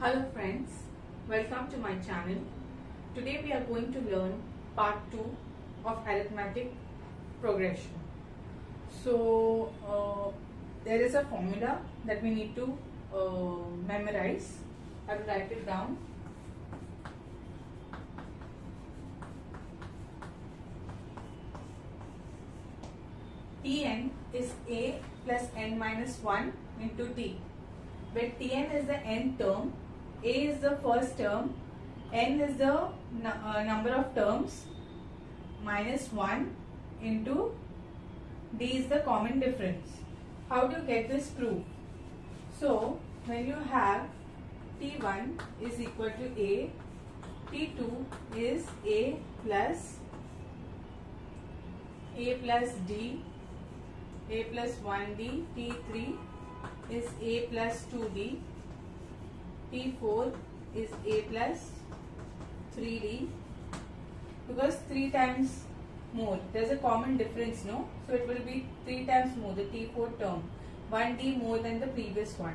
Hello friends, welcome to my channel. Today we are going to learn part 2 of arithmetic progression. So there is a formula that we need to memorize. I will write it down. Tn is a plus n minus 1 into t, where Tn is the nth term, a is the first term, n is the number of terms, minus 1 into d is the common difference. How do you get this proof? So when you have T1 is equal to a, T2 is a plus d, a plus 1d, T3 is a plus 2d, T4 is a plus 3d, because 3 times more, there is a common difference, no? So it will be 3 times more, the T4 term, 1d more than the previous one.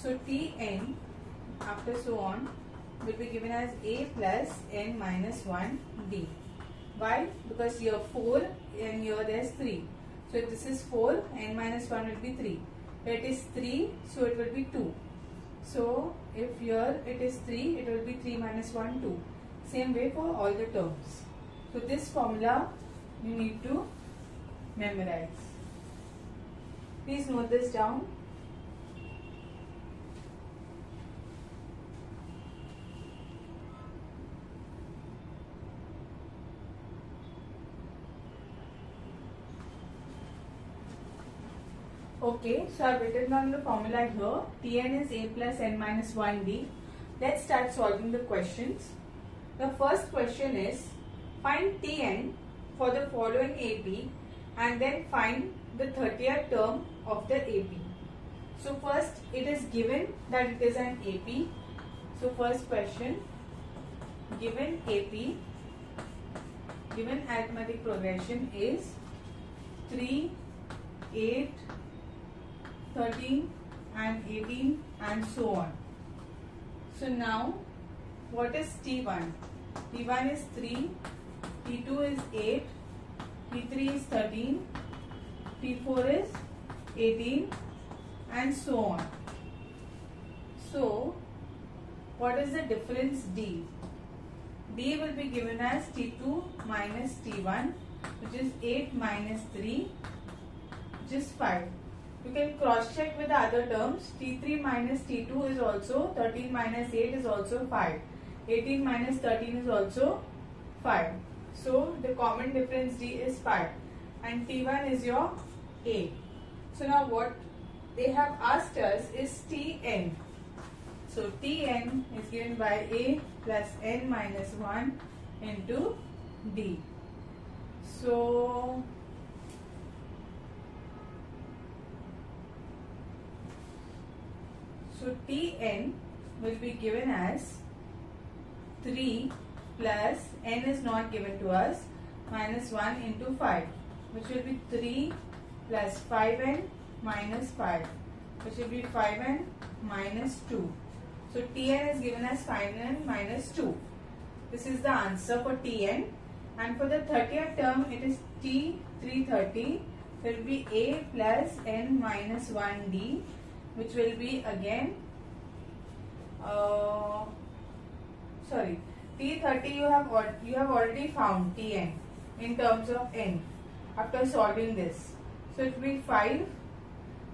So Tn after so on will be given as a plus n minus 1d. Why? Because here 4 and here there is 3. So if this is 4, n minus 1 will be 3. It is 3, so it will be 2. So if here it is 3, it will be 3 minus 1, 2. Same way for all the terms. So this formula you need to memorize. Please note this down. Okay, so I have written down the formula here. Tn is a plus n minus 1d. Let's start solving the questions. The first question is, find Tn for the following AP and then find the 30th term of the AP. So first it is given that it is an AP. So first question, given AP, given arithmetic progression is 3, 8, 13 and 18 and so on. So now what is T1? T1 is 3, T2 is 8, T3 is 13, T4 is 18 and so on. So what is the difference D? D will be given as T2 minus T1, which is 8 minus 3, which is 5. You can cross check with the other terms. T3 minus T2 is also 13 minus 8 is also 5. 18 minus 13 is also 5. So the common difference D is 5 and T1 is your A. So now what they have asked us is Tn. So Tn is given by A plus n minus 1 into D. So Tn will be given as 3 plus n is not given to us, minus 1 into 5, which will be 3 plus 5n minus 5, which will be 5n minus 2. So Tn is given as 5n minus 2. This is the answer for Tn. And for the 30th term, it is T330. So it will be a plus n minus 1d, which will be again T30 you have already found Tn in terms of n after solving this. So it will be 5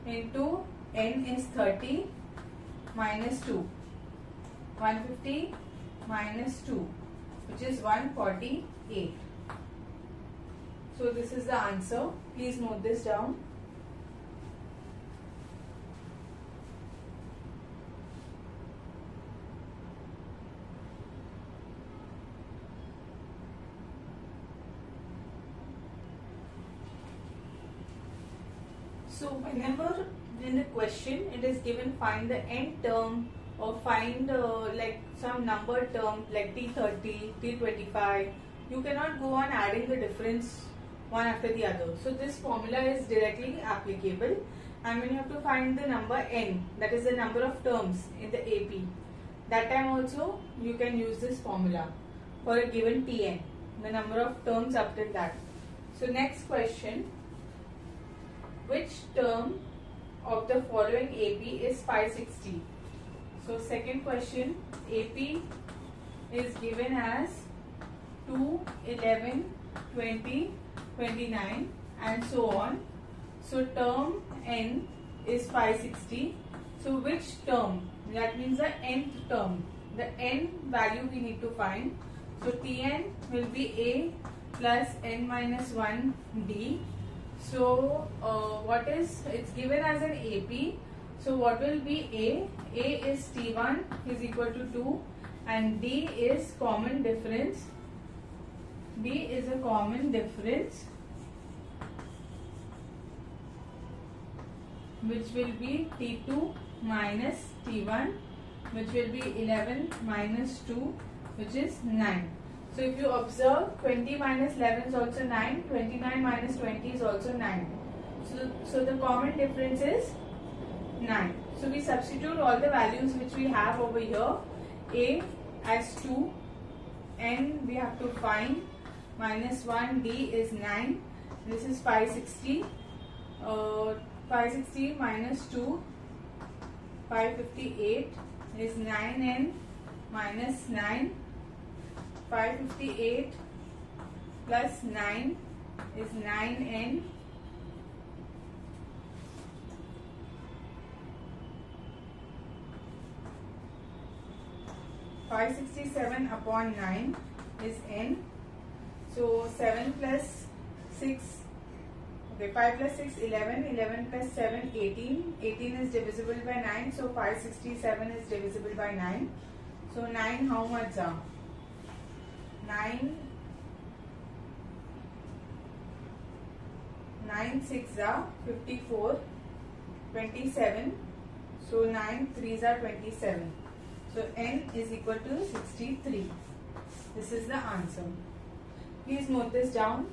into n is 30 minus 2, 150 minus 2, which is 148. So this is the answer. Please note this down. So whenever in the question it is given find the nth term or find like some number term like T30, T25, you cannot go on adding the difference one after the other. So this formula is directly applicable, and when you have to find the number n, that is the number of terms in the AP, that time also you can use this formula for a given Tn, the number of terms up till that. So next question, which term of the following AP is 560? So second question, AP is given as 2, 11, 20, 29 and so on. So term n is 560. So which term? That means the nth term. The n value we need to find. So Tn will be A plus n minus 1 D. So what is, it's given as an AP. So what will be A? A is T1 is equal to 2 and D is common difference. D is a common difference which will be T2 minus T1, which will be 11 minus 2, which is 9. So if you observe, 20 minus 11 is also 9, 29 minus 20 is also 9. So the common difference is 9. So we substitute all the values which we have over here. A as 2, n we have to find, minus 1, D is 9, this is 560, 560 minus 2, 558 is 9n minus 9, 558 plus 9 is 9n, (567) upon 9 is n. So 7 plus 6, okay, 5 plus 6, 11, 11 plus 7, 18, 18 is divisible by 9, so 567 is divisible by 9. So 9 how much are? 9 6 are 54, 27, so 9 3s are 27. So n is equal to 63. This is the answer. Please note this down.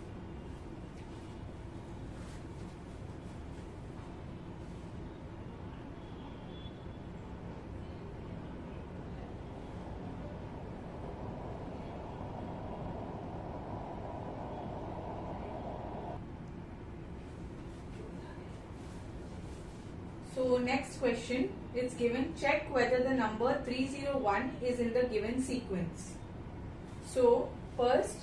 So next question is given, check whether the number 301 is in the given sequence. So first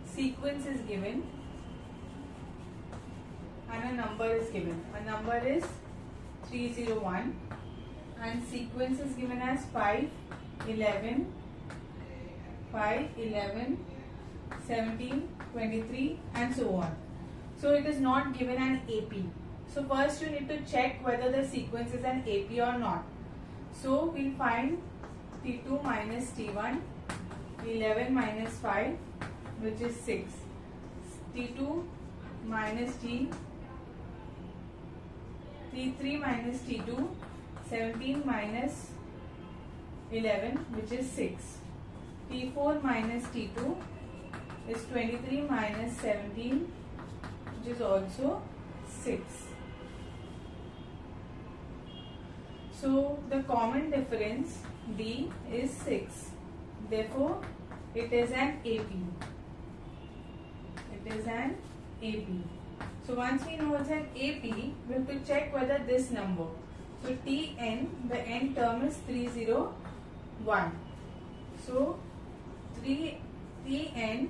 sequence is given and a number is given. A number is 301 and sequence is given as 5, 11, 17, 23 and so on. So it is not given an AP. So first you need to check whether the sequence is an AP or not. So we'll find T2 minus T1, 11 minus 5, which is 6. T2 minus T3 minus T2, 17 minus 11, which is 6. T4 minus T2 is 23 minus 17, which is also 6. So the common difference D is 6. Therefore, it is an AP. It is an AP. So once we know it's an AP, we have to check whether this number. So Tn, the n term is 301. So Tn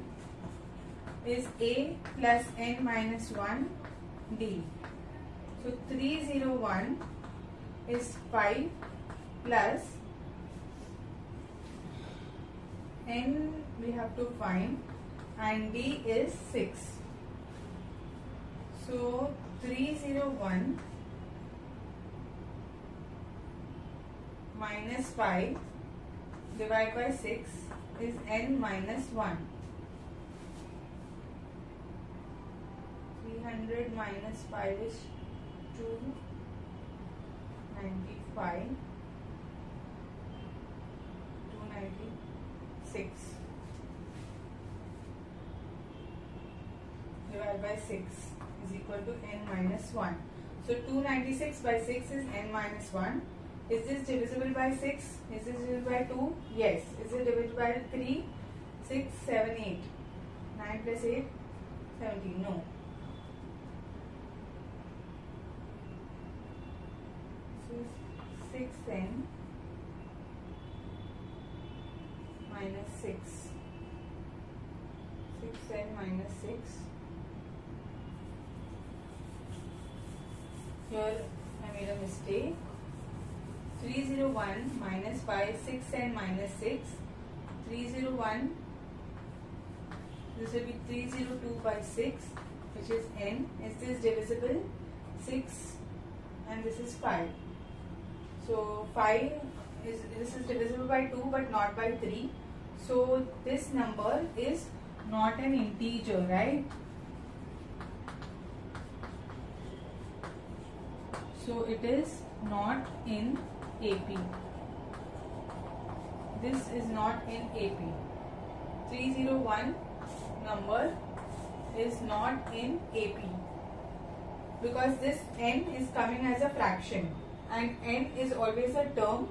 is A plus n minus 1 D. So 301 is 5 plus n we have to find and D is 6. So 301 minus 5 divided by 6 is n minus 1. 300 minus 5 is 295, 296 divided by 6 is equal to n minus 1. So 296 by 6 is n minus 1. Is this divisible by 6? Is this divisible by 2? Yes. Is it divisible by 3? 6, 7, 8. 9 plus 8, 17. No. This is 6n minus 6. 6n minus 6. Here I made a mistake. 301 minus 5, 6n minus 6. 301, this will be 302 by 6, which is n. Is this divisible? 6 and this is 5. So 5 is, this is divisible by 2 but not by 3. So this number is not an integer, right? So it is not in AP. This is not in AP. 301 number is not in AP because this n is coming as a fraction, and n is always a term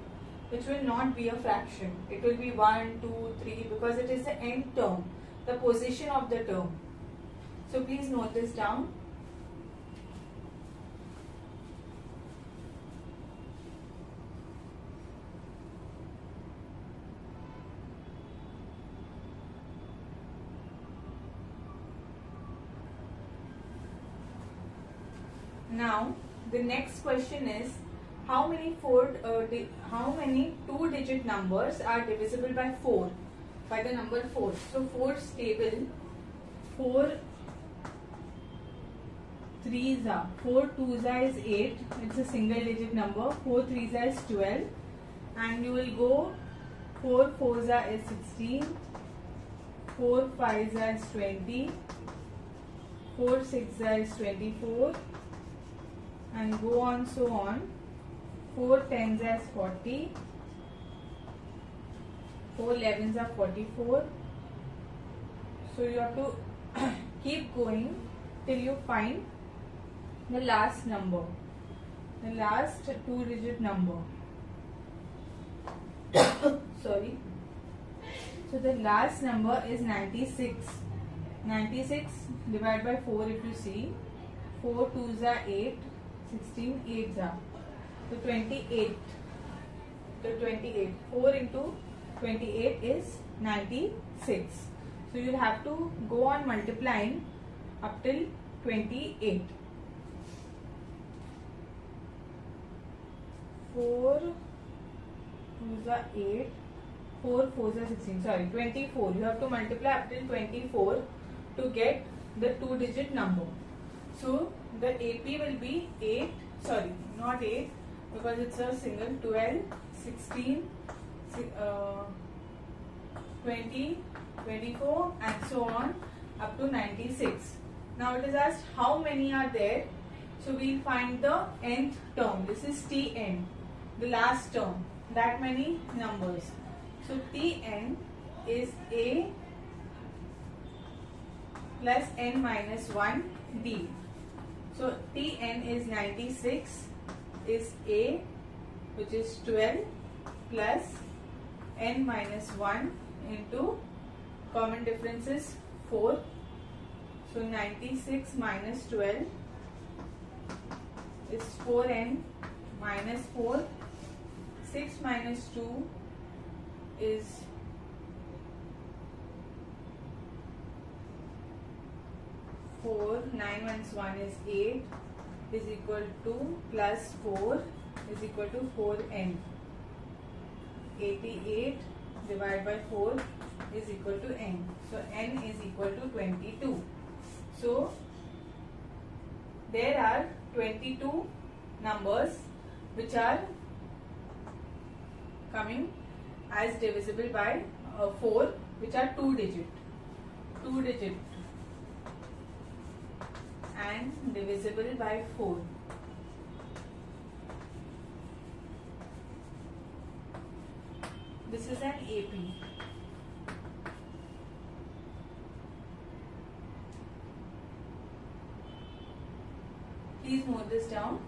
which will not be a fraction. It will be 1, 2, 3 because it is the nth term, the position of the term. So please note this down. Now the next question is, how many two-digit numbers are divisible by 4? By the number 4. So 4's table, 4 3s are 4 2s is 8. It's a single digit number. 4 3s is 12, and you will go 4 4s is 16. 4 5s is 20. 4 6s is 24. And go on so on. 4 10s is 40. 4 11s are 44. So you have to keep going till you find the last number, the last two-digit number. Sorry. So the last number is 96. 96 divided by 4 if you see. 4 2s are 8. 16 8s are. So 28. So 28. 4 into 28 is 96. So you will have to go on multiplying up till 28. 4 2s are 8. 4 4s are 16. Sorry, 24. You have to multiply up till 24 to get the two-digit number. So the AP will be 8. Sorry, not 8 because it's a single. 12, 16, 20, 24 and so on up to 96. Now it is asked how many are there. So we'll find the nth term. This is Tn, the last term. That many numbers. So Tn is A plus n minus 1 D. So Tn is 96 is A, which is 12 plus n minus 1 into common difference is 4. So 96 minus 12 is 4n minus 4. 6 minus 2 is 4. 9 minus 1 is 8 is equal to plus 4 is equal to 4n. 88 divided by 4 is equal to n. So n is equal to 22. So there are 22 numbers which are coming as divisible by 4, which are two digit and divisible by 4. This is an AP. Please note this down.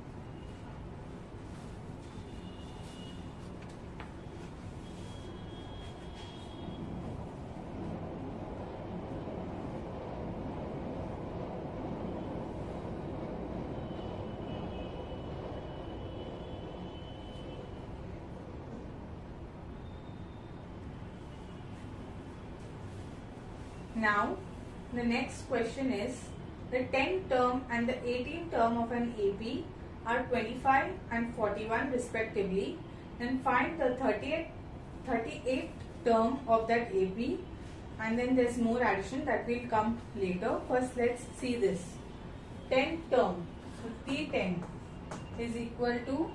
Now, the next question is, the 10th term and the 18th term of an AP are 25 and 41 respectively. Then find the 38th term of that AP, and then there's more addition that will come later. First, let's see this. 10th term. So, T10 is equal to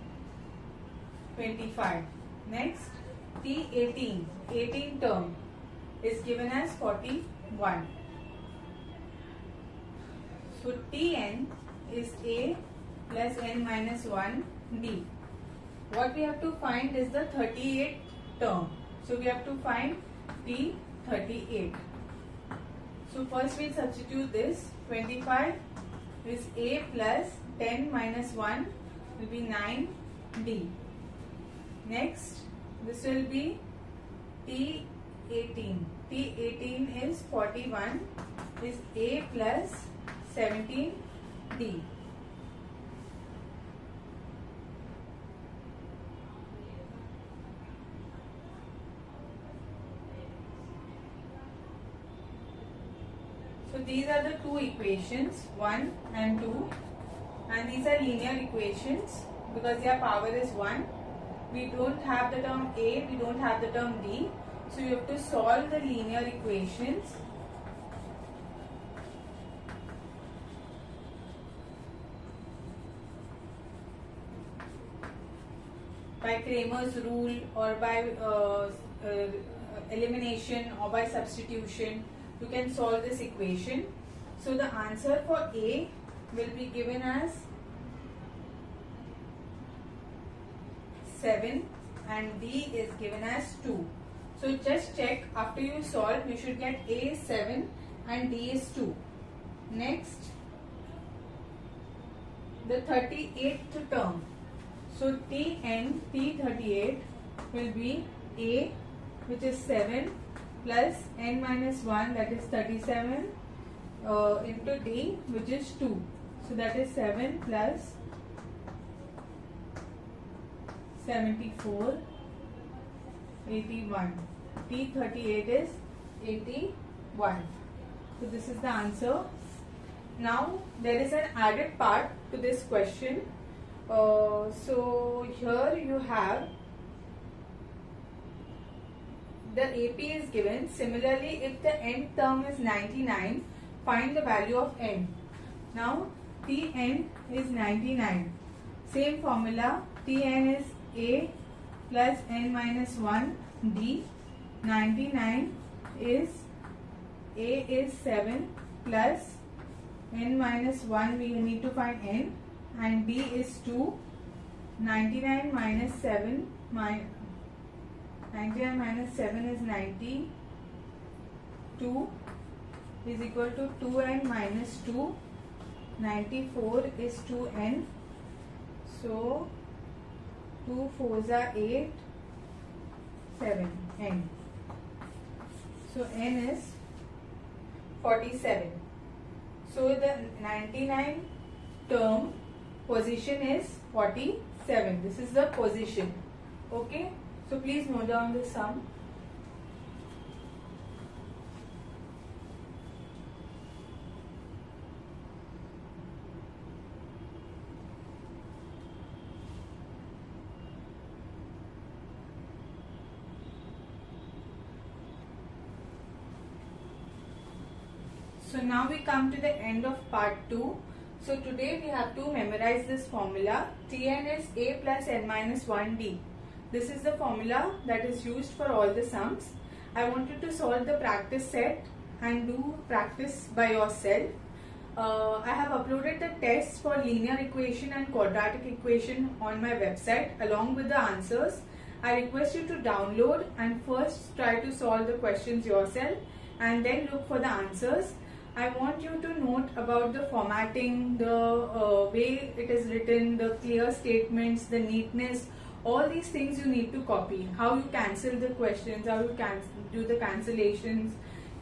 25. Next, T18, 18th term is given as 41. So, Tn is A plus n minus 1 D. What we have to find is the 38th term. So, we have to find T38. So, first we'll substitute this. 25 is A plus 10 minus 1 will be 9D. Next, this will be T18. T18 is 41 is A plus 17D. So these are the two equations, 1 and 2, and these are linear equations because their power is 1. We don't have the term A, we don't have the term D. So you have to solve the linear equations. By Cramer's rule or by elimination or by substitution, you can solve this equation. So the answer for A will be given as 7 and D is given as 2. So just check, after you solve you should get A is 7 and D is 2. Next, the 38th term. So Tn, T38 will be A, which is 7 plus n minus 1, that is 37 into D, which is 2. So that is 7 plus 74, 81. T38 is 81. So this is the answer. Now there is an added part to this question. So here you have the AP is given. Similarly, if the nth term is 99, find the value of n. Now Tn is 99. Same formula. Tn is A plus n minus 1 D. 99 is A is 7 plus n minus 1, we need to find n, and D is 2. 99 minus 7 99 minus 7 is 92 is equal to 2n minus 2. 94 is 2n. So 2 4s are 8, 7, n. So n is 47. So the 99 term position is 47. This is the position. Okay. So please note down the sum. So now we come to the end of part 2. So today we have to memorize this formula. Tn is A plus n minus 1 D. This is the formula that is used for all the sums. I wanted to solve the practice set and do practice by yourself. I have uploaded the tests for linear equation and quadratic equation on my website along with the answers. I request you to download and first try to solve the questions yourself and then look for the answers. I want you to note about the formatting, the way it is written, the clear statements, the neatness. All these things you need to copy. How you cancel the questions, how you do the cancellations.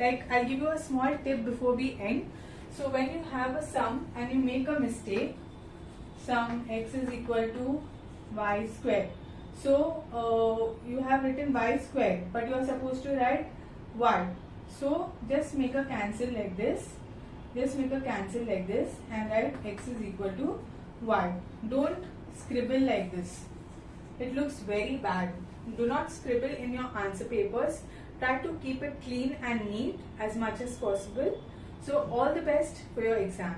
Like, I'll give you a small tip before we end. So when you have a sum and you make a mistake, sum x is equal to y square. So you have written y square, but you are supposed to write y. So just make a cancel like this. Just make a cancel like this and write x is equal to y. Don't scribble like this. It looks very bad. Do not scribble in your answer papers. Try to keep it clean and neat as much as possible. So all the best for your exam.